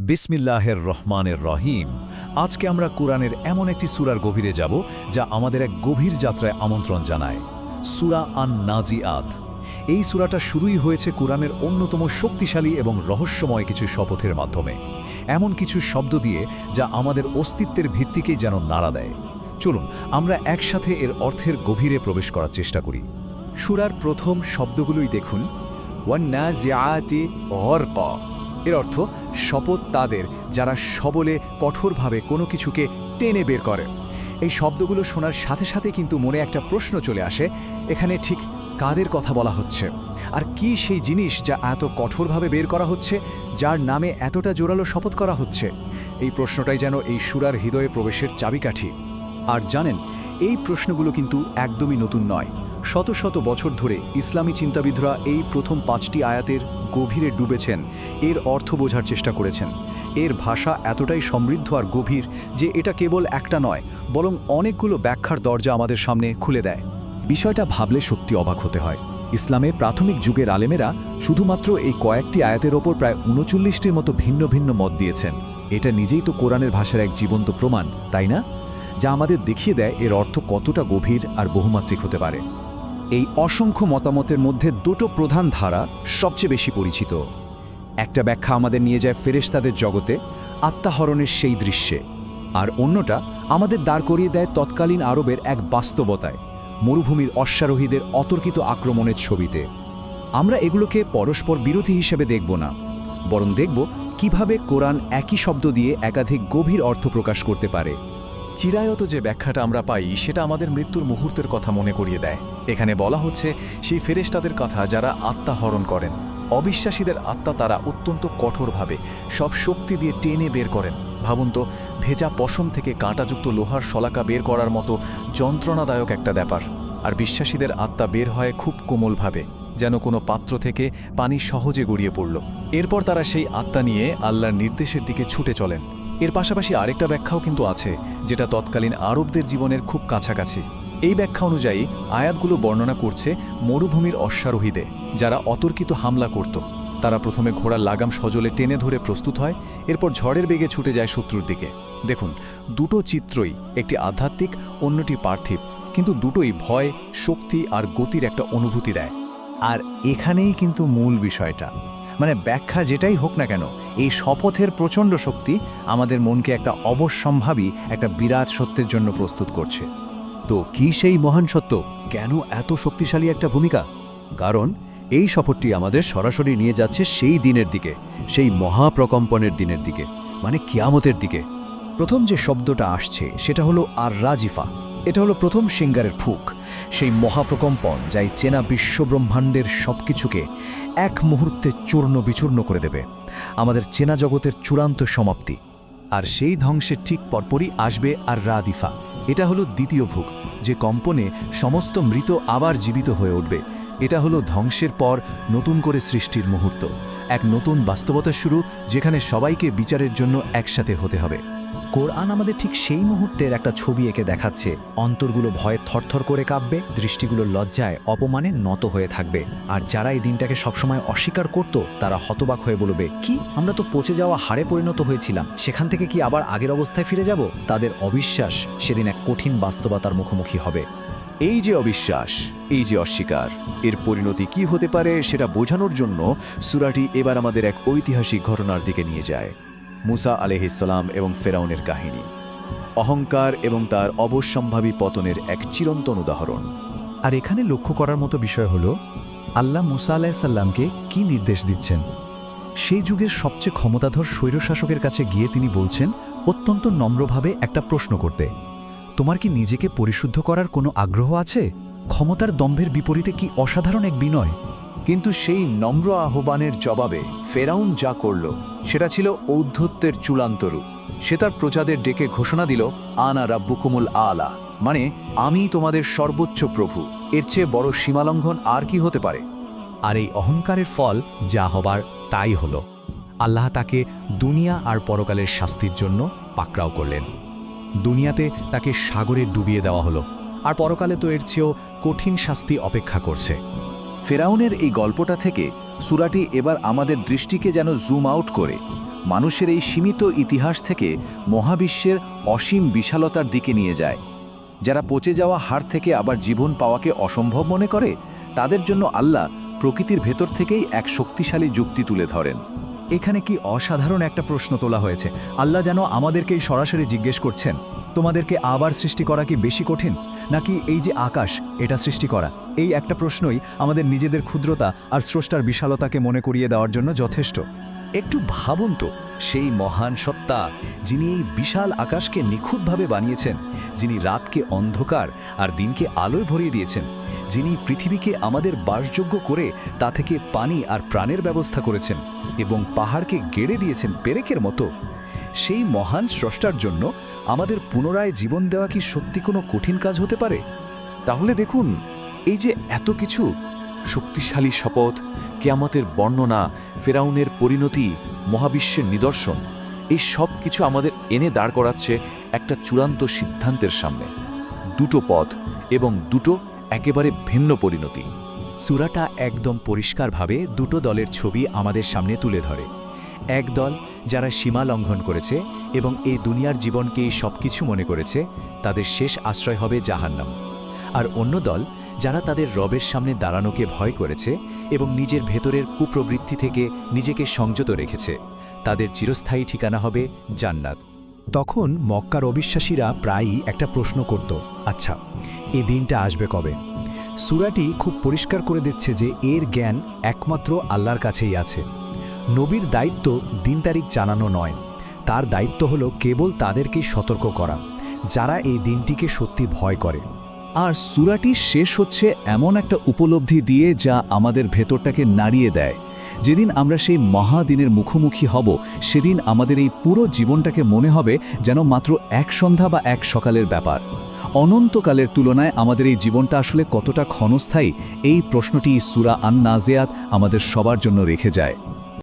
বিসমিল্লাহির রহমানির রহিম। আজকে আমরা কুরআনের এমন একটি সূরার গভীরে যাব যা আমাদের এক গভীর যাত্রায় আমন্ত্রণ জানায়। সূরা আন-নাজিআত। এই সূরাটা শুরুই হয়েছে কুরআনের অন্যতম শক্তিশালী এবং রহস্যময় কিছু শপথের মাধ্যমে, এমন কিছু শব্দ দিয়ে যা আমাদের অস্তিত্বের ভিত্তিকেই যেন নাড়া দেয়। চলুন আমরা একসাথে এর অর্থের গভীরে প্রবেশ করার চেষ্টা করি। সূরার প্রথম শব্দগুলোই দেখুন, ওয়ান-নাজিআতি গরকা। এর অর্থ শপথ তাদের যারা সবলে কঠোরভাবে কোনো কিছুকে টেনে বের করে। এই শব্দগুলো শোনার সাথে সাথে কিন্তু মনে একটা প্রশ্ন চলে আসে, এখানে ঠিক কাদের কথা বলা হচ্ছে, আর কি সেই জিনিস যা এত কঠোরভাবে বের করা হচ্ছে, যার নামে এতটা জোরালো শপথ করা হচ্ছে? এই প্রশ্নটাই যেন এই সূরার হৃদয়ে প্রবেশের চাবিকাঠি। আর জানেন, এই প্রশ্নগুলো কিন্তু একদমই নতুন নয়। শত শত বছর ধরে ইসলামী চিন্তাবিদরা এই প্রথম 5টি আয়াতের গভীরে ডুবেছেন, এর অর্থ বোঝার চেষ্টা করেছেন। এর ভাষা এতটাই সমৃদ্ধ আর গভীর যে এটা কেবল একটা নয়, বরং অনেকগুলো ব্যাখ্যার দরজা আমাদের সামনে খুলে দেয়। বিষয়টা ভাবলে সত্যি অবাক হতে হয়। ইসলামে প্রাথমিক যুগের আলেমেরা শুধুমাত্র এই কয়েকটি আয়াতের ওপর প্রায় 39টির মতো ভিন্ন ভিন্ন মত দিয়েছেন। এটা নিজেই তো কোরআনের ভাষার এক জীবন্ত প্রমাণ, তাই না? যা আমাদের দেখিয়ে দেয় এর অর্থ কতটা গভীর আর বহুমাত্রিক হতে পারে। এই অসংখ্য মতামতের মধ্যে দুটো প্রধান ধারা সবচেয়ে বেশি পরিচিত। একটা ব্যাখ্যা আমাদের নিয়ে যায় ফেরেশতাদের জগতে, আত্মাহরণের সেই দৃশ্যে, আর অন্যটা আমাদের দাঁড় করিয়ে দেয় তৎকালীন আরবের এক বাস্তবতায়, মরুভূমির অশ্বারোহীদের অতর্কিত আক্রমণের ছবিতে। আমরা এগুলোকে পরস্পর বিরোধী হিসেবে দেখব না, বরং দেখব কিভাবে কোরআন একই শব্দ দিয়ে একাধিক গভীর অর্থ প্রকাশ করতে পারে। চিরায়ত যে ব্যাখ্যাটা আমরা পাই সেটা আমাদের মৃত্যুর মুহূর্তের কথা মনে করিয়ে দেয়। এখানে বলা হচ্ছে সেই ফেরেশতাদের কথা যারা আত্মা হরণ করেন। অবিশ্বাসীদের আত্মা তারা অত্যন্ত কঠোরভাবে সব শক্তি দিয়ে টেনে বের করেন। ভাবুন তো, ভেজা পশম থেকে কাঁটাযুক্ত লোহার শলাকা বের করার মতো যন্ত্রণাদায়ক একটা ব্যাপার। আর বিশ্বাসীদের আত্মা বের হয় খুব কোমলভাবে, যেন কোনো পাত্র থেকে পানি সহজে গড়িয়ে পড়ল। এরপর তারা সেই আত্মা নিয়ে আল্লাহর নির্দেশের দিকে ছুটে চলেন। এর পাশাপাশি আরেকটা ব্যাখ্যাও কিন্তু আছে, যেটা তৎকালীন আরবদের জীবনের খুব কাছাকাছি। এই ব্যাখ্যা অনুযায়ী আয়াতগুলো বর্ণনা করছে মরুভূমির অশ্বারোহীদের, যারা অতর্কিত হামলা করত। তারা প্রথমে ঘোড়ার লাগাম সজলে টেনে ধরে প্রস্তুত হয়, এরপর ঝড়ের বেগে ছুটে যায় শত্রুর দিকে। দেখুন, দুটো চিত্রই, একটি আধ্যাত্মিক, অন্যটি পার্থিব, কিন্তু দুটোই ভয়, শক্তি আর গতির একটা অনুভূতি দেয়। আর এখানেই কিন্তু মূল বিষয়টা, মানে ব্যাখ্যা যেটাই হোক না কেন, এই শপথের প্রচণ্ড শক্তি আমাদের মনকে একটা অবশ্যম্ভাবী, একটা বিরাট সত্যের জন্য প্রস্তুত করছে। তো কি সেই মহান সত্য? কেন এত শক্তিশালী একটা ভূমিকা? কারণ এই শপথটি আমাদের সরাসরি নিয়ে যাচ্ছে সেই দিনের দিকে, সেই মহাপ্রকম্পনের দিনের দিকে, মানে কিয়ামতের দিকে। প্রথম যে শব্দটা আসছে সেটা হলো আর রাজিফা। এটা হলো প্রথম সিঙ্গারের ফুক, সেই মহাপ্রকম্পন যাই চেনা বিশ্বব্রহ্মাণ্ডের সবকিছুকে এক মুহূর্তে চূর্ণ বিচূর্ণ করে দেবে, আমাদের চেনা জগতের চূড়ান্ত সমাপ্তি। আর সেই ধ্বংসের ঠিক পরপরই আসবে আর রাদিফা। এটা হলো দ্বিতীয় ভুগ, যে কম্পনে সমস্ত মৃত আবার জীবিত হয়ে উঠবে। এটা হলো ধ্বংসের পর নতুন করে সৃষ্টির মুহূর্ত, এক নতুন বাস্তবতার শুরু, যেখানে সবাইকে বিচারের জন্য একসাথে হতে হবে। কোরআন আমাদের ঠিক সেই মুহূর্তের একটা ছবি এঁকে দেখাচ্ছে। অন্তরগুলো ভয়ে থরথর করে কাঁপবে, দৃষ্টিগুলো লজ্জায় অপমানে নত হয়ে থাকবে। আর যারা এই দিনটাকে সবসময় অস্বীকার করত, তারা হতবাক হয়ে বলবে, কি আমরা তো পচে যাওয়া হাড়ে পরিণত হয়েছিলাম, সেখান থেকে কি আবার আগের অবস্থায় ফিরে যাব? তাদের অবিশ্বাস সেদিন এক কঠিন বাস্তবতার মুখোমুখি হবে। এই যে অবিশ্বাস, এই যে অস্বীকার, এর পরিণতি কি হতে পারে সেটা বোঝানোর জন্য সূরাটি এবার আমাদের এক ঐতিহাসিক ঘটনার দিকে নিয়ে যায়। মুসা আলাইহিসসালাম এবং ফেরাউনের কাহিনী, অহংকার এবং তার অবশ্যম্ভাবী পতনের এক চিরন্তন উদাহরণ। আর এখানে লক্ষ্য করার মতো বিষয় হলো, আল্লাহ মুসা আলাইহিসসালামকে কি নির্দেশ দিচ্ছেন। সেই যুগের সবচেয়ে ক্ষমতাধর স্বৈরশাসকের কাছে গিয়ে তিনি বলছেন অত্যন্ত নম্রভাবে একটা প্রশ্ন করতে, তোমার কি নিজেকে পরিশুদ্ধ করার কোনো আগ্রহ আছে? ক্ষমতার দম্ভের বিপরীতে কি অসাধারণ এক বিনয়! কিন্তু সেই নম্র আহ্বানের জবাবে ফেরাউন যা করল সেটা ছিল ঔদ্ধত্যের চূড়ান্ত রূপ। সে তার প্রজাদের ডেকে ঘোষণা দিল, আনা রাব্বুকুমুল আলা, মানে আমি তোমাদের সর্বোচ্চ প্রভু। এর চেয়ে বড় সীমালঙ্ঘন আর কি হতে পারে? আর এই অহংকারের ফল যা হবার তাই হলো। আল্লাহ তাকে দুনিয়া আর পরকালের শাস্তির জন্য পাকড়াও করলেন। দুনিয়াতে তাকে সাগরে ডুবিয়ে দেওয়া হলো, আর পরকালে তো এর চেয়েও কঠিন শাস্তি অপেক্ষা করছে। ফেরাউনের এই গল্পটা থেকে সূরাটি এবার আমাদের দৃষ্টিকে যেন জুম আউট করে মানুষের এই সীমিত ইতিহাস থেকে মহাবিশ্বের অসীম বিশালতার দিকে নিয়ে যায়। যারা পচে যাওয়া হাড় থেকে আবার জীবন পাওয়াকে অসম্ভব মনে করে, তাদের জন্য আল্লাহ প্রকৃতির ভেতর থেকেই এক শক্তিশালী যুক্তি তুলে ধরেন। এখানে কি অসাধারণ একটা প্রশ্ন তোলা হয়েছে। আল্লাহ যেন আমাদেরকেই সরাসরি জিজ্ঞেস করছেন, তোমাদেরকে আবার সৃষ্টি করা কি বেশি কঠিন, নাকি এই যে আকাশ এটা সৃষ্টি করা? এই একটা প্রশ্নই আমাদের নিজেদের ক্ষুদ্রতা আর স্রষ্টার বিশালতাকে মনে করিয়ে দেওয়ার জন্য যথেষ্ট। একটু ভাবুন তো, সেই মহান সত্তা যিনি এই বিশাল আকাশকে নিখুঁতভাবে বানিয়েছেন, যিনি রাতকে অন্ধকার আর দিনকে আলোয় ভরিয়ে দিয়েছেন, যিনি পৃথিবীকে আমাদের বাসযোগ্য করে তা থেকে পানি আর প্রাণের ব্যবস্থা করেছেন এবং পাহাড়কে গেড়ে দিয়েছেন পেরেকের মতো, সেই মহান স্রষ্টার জন্য আমাদের পুনরায় জীবন দেওয়া কি সত্যি কোনো কঠিন কাজ হতে পারে? তাহলে দেখুন, এই যে এত কিছু, শক্তিশালী শপথ, কিয়ামতের বর্ণনা, ফেরাউনের পরিণতি, মহাবিশ্বের নিদর্শন, এই সব কিছু আমাদের এনে দাঁড় করাচ্ছে একটা চূড়ান্ত সিদ্ধান্তের সামনে। দুটো পথ এবং দুটো একেবারে ভিন্ন পরিণতি। সূরাটা একদম পরিষ্কারভাবে দুটো দলের ছবি আমাদের সামনে তুলে ধরে। এক দল যারা সীমা লঙ্ঘন করেছে এবং এই দুনিয়ার জীবনকেই সবকিছু মনে করেছে, তাদের শেষ আশ্রয় হবে জাহান্নাম। আর অন্য দল যারা তাদের রবের সামনে দাঁড়ানোকে ভয় করেছে এবং নিজের ভেতরের কুপ্রবৃত্তি থেকে নিজেকে সংযত রেখেছে, তাদের চিরস্থায়ী ঠিকানা হবে জান্নাত। তখন মক্কার অবিশ্বাসীরা প্রায়ই একটা প্রশ্ন করত, আচ্ছা এই দিনটা আসবে কবে? সূরাটি খুব পরিষ্কার করে দিচ্ছে যে এর জ্ঞান একমাত্র আল্লাহর কাছেই আছে। নবীর দায়িত্ব দিন তারিখ জানানো নয়, তার দায়িত্ব হলো কেবল তাদেরকেই সতর্ক করা যারা এই দিনটিকে সত্যি ভয় করে। আর সূরাটি শেষ হচ্ছে এমন একটা উপলব্ধি দিয়ে যা আমাদের ভেতরটাকে নাড়িয়ে দেয়। যেদিন আমরা সেই মহাদিনের মুখোমুখি হব, সেদিন আমাদের এই পুরো জীবনটাকে মনে হবে যেন মাত্র এক সন্ধ্যা বা এক সকালের ব্যাপার। অনন্তকালের তুলনায় আমাদের এই জীবনটা আসলে কতটা ক্ষণস্থায়ী, এই প্রশ্নটি সূরা আন-নাজিয়াত আমাদের সবার জন্য রেখে যায়।